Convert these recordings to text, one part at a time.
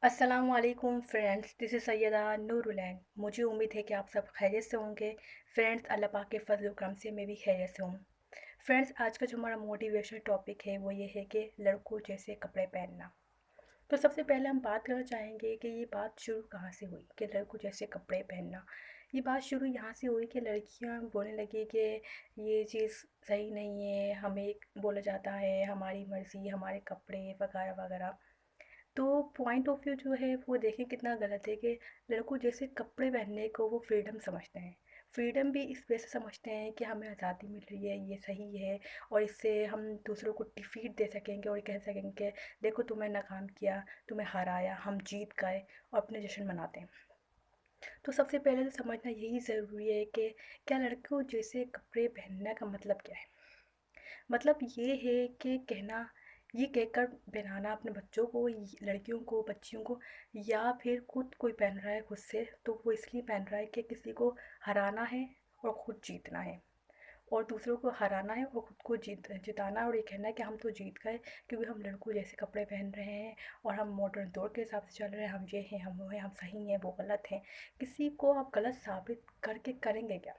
अस्सलाम वालेकुम friends, this is Syeda नूरुलैन। मुझे उम्मीद है कि आप सब खैरियत से होंगे। फ्रेंड्स, अल्लाह पाक के फजल व करम से मैं भी खैरियत से हूँ। फ्रेंड्स, आज का जो हमारा मोटिवेशनल टॉपिक है वो ये है कि लड़कों जैसे कपड़े पहनना। तो सबसे पहले हम बात करना चाहेंगे कि ये बात शुरू कहाँ से हुई कि लड़कों जैसे कपड़े पहनना। ये बात शुरू यहाँ से हुई कि लड़कियाँ बोलने लगी कि ये चीज़ सही नहीं है, हमें बोला जाता है हमारी मर्ज़ी, हमारे कपड़े वगैरह वगैरह। तो पॉइंट ऑफ व्यू जो है वो देखें कितना गलत है कि लड़कों जैसे कपड़े पहनने को वो फ्रीडम समझते हैं। फ्रीडम भी इस वजह से समझते हैं कि हमें आज़ादी मिल रही है, ये सही है, और इससे हम दूसरों को डिफीट दे सकेंगे और कह सकेंगे कि देखो तुम्हें नाकाम किया, तुम्हें हराया, हम जीत गए, और अपने जश्न मनाते हैं। तो सबसे पहले तो समझना यही ज़रूरी है कि क्या लड़कों जैसे कपड़े पहनने का मतलब क्या है। मतलब ये है कि कहना, ये कहकर पहनाना अपने बच्चों को, लड़कियों को, बच्चियों को, या फिर खुद कोई पहन रहा है खुद से तो वो इसलिए पहन रहा है कि किसी को हराना है और ख़ुद जीतना है, और दूसरों को हराना है और ख़ुद को जिताना है, और ये कहना है कि हम तो जीत गए क्योंकि हम लड़कों जैसे कपड़े पहन रहे हैं और हम मॉडर्न दौर के हिसाब से चल रहे हैं, हम ये हैं, हम वो हैं, हम सही हैं, वो गलत हैं। किसी को आप गलत साबित करके करेंगे क्या?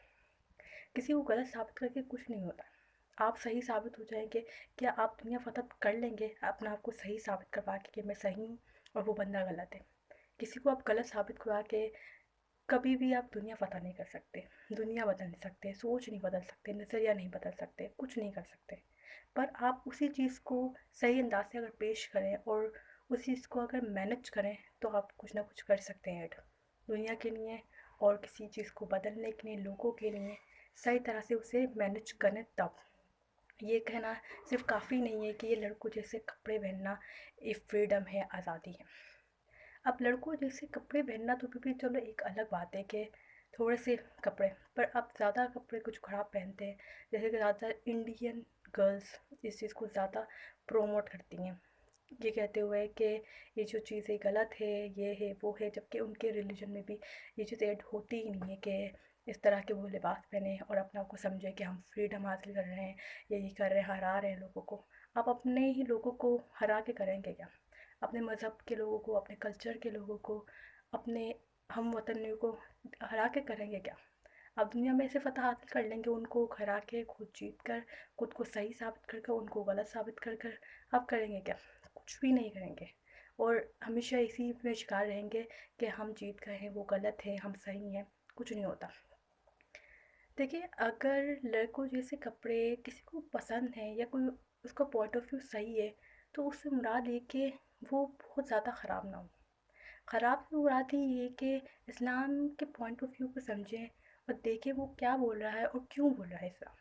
किसी को गलत साबित करके कुछ नहीं होता। आप सही साबित हो जाएंगे, क्या आप दुनिया फतह कर लेंगे अपने आप को सही साबित करवा के कि मैं सही हूँ और वो बंदा गलत है? किसी को आप गलत साबित करवा के कभी भी आप दुनिया फतह नहीं कर सकते। दुनिया बदल नहीं सकते, सोच नहीं बदल सकते, नज़रिया नहीं बदल सकते, कुछ नहीं कर सकते। पर आप उसी चीज़ को सही अंदाज से अगर पेश करें और उस चीज़ को अगर मैनेज करें तो आप कुछ ना कुछ कर सकते हैं ऐड दुनिया के लिए, और किसी चीज़ को बदलने के लिए, लोगों के लिए सही तरह से उसे मैनेज करें तब। ये कहना सिर्फ काफ़ी नहीं है कि ये लड़कों जैसे कपड़े पहनना एक फ्रीडम है, आज़ादी है। अब लड़कों जैसे कपड़े पहनना तो भी चलो एक अलग बात है कि थोड़े से कपड़े, पर अब ज़्यादा कपड़े कुछ ख़राब पहनते हैं। जैसे कि ज़्यादा इंडियन गर्ल्स इस चीज़ को ज़्यादा प्रोमोट करती हैं, ये कहते हुए कि ये जो चीज़ें गलत है, ये है, वो है, जबकि उनके रिलीजन में भी ये चीज़ ऐड होती ही नहीं है कि इस तरह के वो लिबास पहने और अपने आप को समझे कि हम फ्रीडम हासिल कर रहे हैं, यही कर रहे हैं, हरा रहे हैं लोगों को। आप अपने ही लोगों को हरा के करेंगे क्या? अपने मज़हब के लोगों को, अपने कल्चर के लोगों को, अपने हम वतनियों को हरा के करेंगे क्या? आप दुनिया में ऐसे फ़तह हासिल कर लेंगे उनको हरा के, खुद जीत कर, खुद को सही साबित कर कर, उनको गलत साबित कर कर। आप करेंगे क्या? कुछ भी नहीं करेंगे, और हमेशा इसी में शिकार रहेंगे कि हम जीत गए हैं, वो गलत है, हम सही हैं। कुछ नहीं होता। देखिए, अगर लड़कों जैसे कपड़े किसी को पसंद है या कोई उसका पॉइंट ऑफ व्यू सही है, तो उससे मुराद ये कि वो बहुत ज़्यादा ख़राब ना हो। ख़राब से मुराद ही ये कि इस्लाम के पॉइंट ऑफ व्यू को समझें और देखें वो क्या बोल रहा है और क्यों बोल रहा है इस्लाम।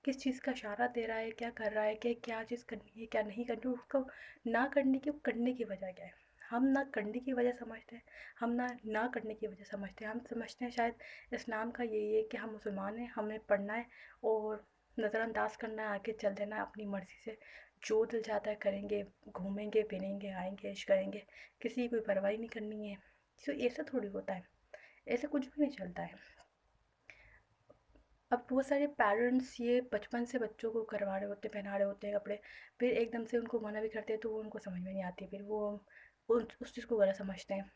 किस चीज़ का इशारा दे रहा है, क्या कर रहा है, कि क्या चीज़ करनी है, क्या नहीं करनी, और उसको ना करने की, करने की वजह क्या है। हम ना करने की वजह समझते हैं, हम ना करने की वजह समझते हैं। हम समझते हैं शायद इस्लाम का यही है कि हम मुसलमान हैं, हमें पढ़ना है और नज़रअंदाज करना है, आगे चल देना है अपनी मर्ज़ी से, जो दिल चाहता है करेंगे, घूमेंगे फिरेंगे, आएंगे, ऐश करेंगे, किसी की कोई परवाह नहीं करनी है। तो ऐसा थोड़ी होता है, ऐसा कुछ भी नहीं चलता है। अब बहुत सारे पेरेंट्स ये बचपन से बच्चों को करवा रहे होते हैं, पहना रहे होते हैं कपड़े, फिर एकदम से उनको मना भी करते हैं तो वो उनको समझ में नहीं आती, फिर वो उस चीज़ को गलत समझते हैं।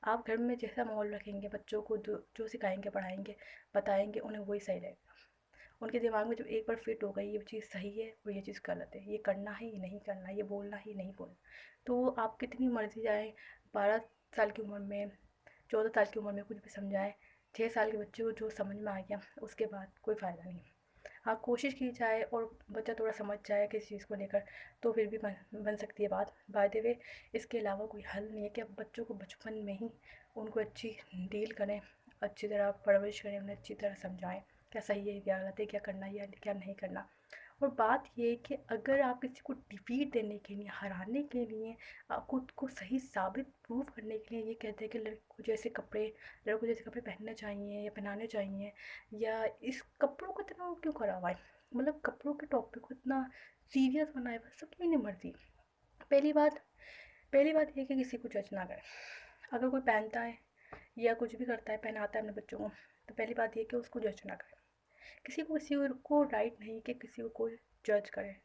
आप घर में जैसा माहौल रखेंगे, बच्चों को जो सिखाएंगे, पढ़ाएंगे, बताएंगे, उन्हें वही सही रहेगा। उनके दिमाग में जब एक बार फिट हो गई ये चीज़ सही है और ये चीज़ गलत है, ये करना है, ये नहीं करना, ये बोलना है, ये नहीं बोलना, तो वो आप कितनी मर्जी जाए, 12 साल की उम्र में, 14 साल की उम्र में कुछ भी समझाएं, 6 साल के बच्चे को जो समझ में आ गया उसके बाद कोई फ़ायदा नहीं। हाँ, कोशिश की जाए और बच्चा थोड़ा समझ जाए किसी चीज़ को लेकर, तो फिर भी बन सकती है बात। बाय द वे, इसके अलावा कोई हल नहीं है कि आप बच्चों को बचपन में ही उनको अच्छी डील करें, अच्छी तरह परवरिश करें, उन्हें अच्छी तरह समझाएं क्या सही है, क्या गलत है, क्या करना है या क्या नहीं करना। और बात ये है कि अगर आप किसी को डिफीट देने के लिए, हराने के लिए, खुद को सही साबित प्रूव करने के लिए ये कहते हैं कि लड़कों जैसे कपड़े पहनने चाहिए या पहनाने चाहिए, या इस कपड़ों को इतना क्यों करा हुआ है, मतलब कपड़ों के टॉपिक को इतना सीरियस बनाया हुआ है, सबकी नहीं मर्जी। पहली बात पहली बात ये कि किसी को जज ना करें। अगर कोई पहनता है या कुछ भी करता है, पहनाता है अपने बच्चों को, तो पहली बात ये कि उसको जज ना करें। किसी को राइट नहीं कि किसी को कोई जज करे।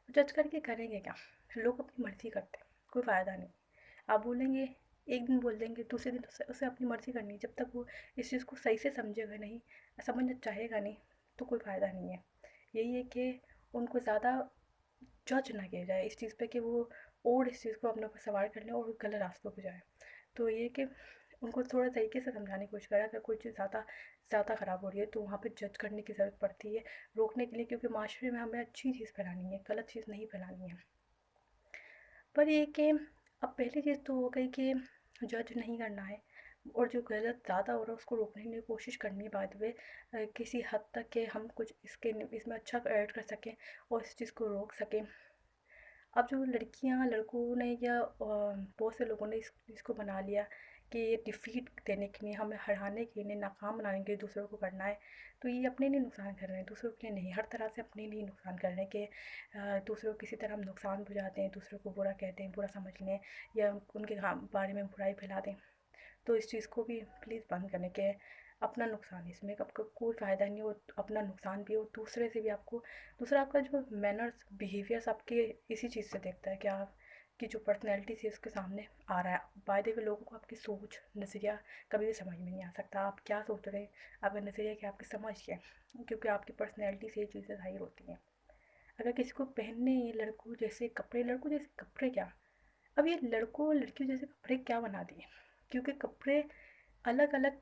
जज करके करेंगे क्या? लोग अपनी मर्ज़ी करते हैं, कोई फ़ायदा नहीं। आप बोलेंगे एक दिन बोल देंगे, दूसरे दिन तो उसे अपनी मर्ज़ी करनी है। जब तक वो इस चीज़ को सही से समझेगा नहीं, समझना चाहेगा नहीं, तो कोई फ़ायदा नहीं है। यही है कि उनको ज़्यादा जज ना किया जाए इस चीज़ पे कि वो और इस चीज़ को अपने ऊपर सवार कर लें और गलत रास्तों पे जाएँ। तो ये कि उनको थोड़ा तरीके से समझाने की कोशिश करें। अगर कोई चीज़ ज़्यादा ज़्यादा ख़राब हो रही है तो वहाँ पे जज करने की ज़रूरत पड़ती है, रोकने के लिए, क्योंकि माशरे में हमें अच्छी चीज़ फैलानी है, गलत चीज़ नहीं फैलानी है। पर ये कि अब पहली चीज़ तो हो गई कि जज नहीं करना है, और जो गलत ज़्यादा हो रहा है उसको रोकने की कोशिश करनी है बाद में, किसी हद तक कि हम कुछ इसमें अच्छा ऐड कर सकें और इस चीज़ को रोक सकें। अब जो लड़कियां लड़कों ने या बहुत से लोगों ने इस चीज़ को बना लिया कि ये डिफीट देने के लिए, हमें हराने के लिए, नाकाम बनाने के लिए दूसरों को करना है, तो ये अपने लिए नुकसान कर रहे हैं, दूसरों के लिए नहीं। हर तरह से अपने लिए नुकसान कर रहे हैं कि दूसरों को किसी तरह हम नुकसान पहुँचाते हैं, दूसरों को बुरा कहते हैं, बुरा समझ लें, या उनके बारे में बुराई फैला दें। तो इस चीज़ को भी प्लीज़ बंद करने के, अपना नुकसान है इसमें, आपका कोई फ़ायदा नहीं हो, अपना नुकसान भी हो, दूसरे से भी आपको, दूसरा आपका जो मैनर्स बिहेवियर्स आपके इसी चीज़ से देखता है कि आपकी जो पर्सनैलिटी से उसके सामने आ रहा है। बाय द वे लोगों को आपकी सोच नज़रिया कभी भी समझ में नहीं आ सकता, आप क्या सोच रहे हैं, आपका नज़रिया क्या, आपकी समझ क्या है, क्योंकि आपकी पर्सनैलिटी से ये चीज़ें ज़ाहिर होती हैं। अगर किसी को पहनने हैं लड़कों जैसे कपड़े, लड़कों जैसे कपड़े क्या, अब ये लड़कों और लड़कियों जैसे कपड़े क्या बना दिए, क्योंकि कपड़े अलग अलग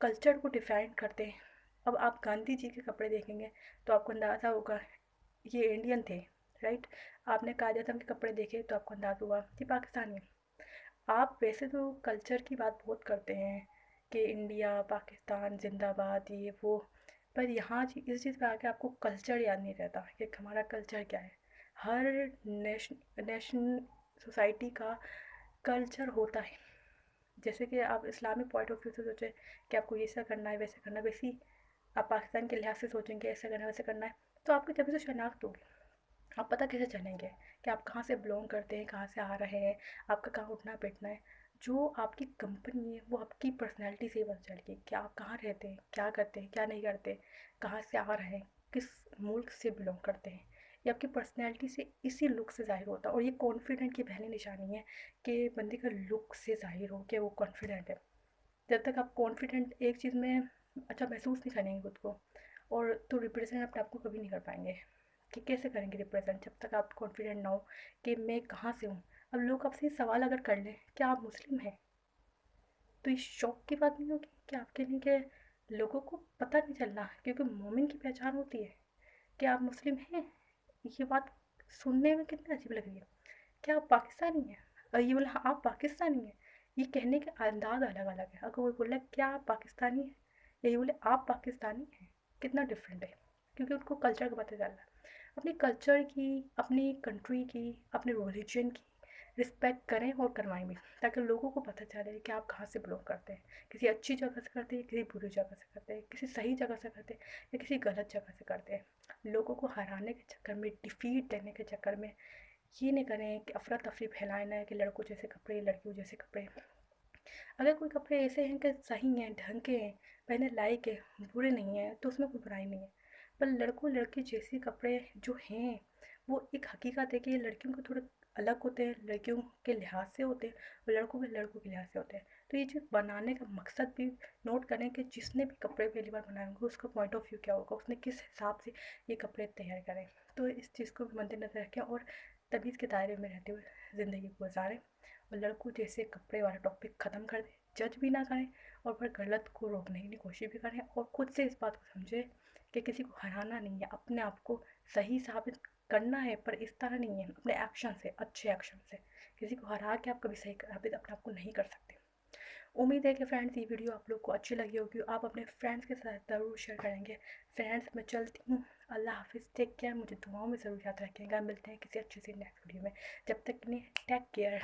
कल्चर को डिफाइन करते हैं। अब आप गांधी जी के कपड़े देखेंगे तो आपको अंदाज़ा होगा ये इंडियन थे, राइट। आपने कायद आज़म के कपड़े देखे तो आपको अंदाज़ा हुआ ये पाकिस्तानी है। आप वैसे तो कल्चर की बात बहुत करते हैं कि इंडिया पाकिस्तान जिंदाबाद ये वो, पर यहाँ इस चीज़ पे आके आपको कल्चर याद नहीं रहता कि हमारा कल्चर क्या है। हर नेशन सोसाइटी का कल्चर होता है। जैसे कि आप इस्लामिक पॉइंट ऑफ व्यू से सोचें कि आपको ये ऐसा करना है वैसे करना है, वैसे ही आप पाकिस्तान के लिहाज से सोचेंगे ऐसा करना है वैसे करना है, तो आपकी तभी से शनाख्त होगी। आप पता कैसे चलेंगे कि आप कहाँ से बिलोंग करते हैं, कहाँ से आ रहे हैं, आपका कहाँ उठना बैठना है। जो आपकी कंपनी है वो आपकी पर्सनैलिटी से ही पता चलेगी कि आप कहाँ रहते हैं, क्या करते हैं, क्या नहीं करते, कहाँ से आ रहे हैं, किस मुल्क से बिलोंग करते हैं। ये आपकी पर्सनैलिटी से, इसी लुक से ज़ाहिर होता है। और ये कॉन्फिडेंट की पहली निशानी है कि बंदे का लुक से ज़ाहिर हो कि वो कॉन्फिडेंट है। जब तक आप कॉन्फिडेंट एक चीज़ में अच्छा महसूस नहीं करेंगे खुद को, और तो रिप्रेजेंट अपने आप को कभी नहीं कर पाएंगे। कि कैसे करेंगे रिप्रेजेंट जब तक आप कॉन्फिडेंट ना हो कि मैं कहाँ से हूँ। अब लोग आपसे सवाल अगर कर लें क्या आप मुस्लिम हैं, तो ये शौक की बात नहीं होगी कि आपके लिए कि लोगों को पता नहीं चल रहा, क्योंकि मोमिन की पहचान होती है कि आप मुस्लिम हैं। ये बात सुनने में कितनी अजीब लग रही है। क्या आप पाकिस्तानी हैं, और ये बोला हाँ आप पाकिस्तानी हैं, ये कहने के अंदाज अलग अलग है। अगर कोई बोला क्या आप पाकिस्तानी हैं, या ये बोले आप पाकिस्तानी हैं, कितना डिफरेंट है, क्योंकि उनको कल्चर का पता चल रहा है। अपने कल्चर की, अपनी कंट्री की, अपने रिलीजन की रिस्पेक्ट करें और करवाएं भी, ताकि लोगों को पता चले कि आप कहाँ से बिलोंग करते हैं, किसी अच्छी जगह से करते हैं, किसी बुरी जगह से करते हैं, किसी सही जगह से करते हैं या किसी गलत जगह से करते हैं। लोगों को हराने के चक्कर में, डिफीट देने के चक्कर में ये नहीं करें कि अफरा तफरी फैलाए ना कि लड़कों जैसे कपड़े लड़कियों जैसे कपड़े। अगर कोई कपड़े ऐसे हैं कि सही हैं, ढंग के हैं, पहनने लायक है, बुरे नहीं हैं, तो उसमें कोई बुराई नहीं है। पर लड़कों लड़की जैसे कपड़े जो हैं वो एक हकीकत है कि ये लड़कियों के थोड़े अलग होते हैं, लड़कियों के लिहाज से होते हैं, और लड़कों के लिहाज से होते हैं। तो ये चीज़ बनाने का मकसद भी नोट करें कि जिसने भी कपड़े पहली बार बनाए होंगे उसका पॉइंट ऑफ व्यू क्या होगा, उसने किस हिसाब से ये कपड़े तैयार करें। तो इस चीज़ को भी मद्देनज़र रखें और तमीज़ के दायरे में रहते हुए ज़िंदगी को गुजारें, और लड़कों जैसे कपड़े वाला टॉपिक ख़त्म कर दें, जज भी ना करें, और फिर गलत को रोकने की कोशिश भी करें, और खुद से इस बात को समझें कि किसी को हराना नहीं है, अपने आप को सही साबित करना है, पर इस तरह नहीं है, अपने एक्शन से, अच्छे एक्शन से। किसी को हरा के आप कभी सही साबित अपने आप को नहीं कर सकते। उम्मीद है कि फ्रेंड्स ये वीडियो आप लोग को अच्छी लगी होगी, आप अपने फ्रेंड्स के साथ ज़रूर शेयर करेंगे। फ्रेंड्स मैं चलती हूँ, अल्लाह हाफिज़, टेक केयर, मुझे दुआओं में ज़रूर याद रखिएगा। मिलते हैं किसी अच्छी सी नेक्स्ट वीडियो में, जब तक के लिए टेक केयर।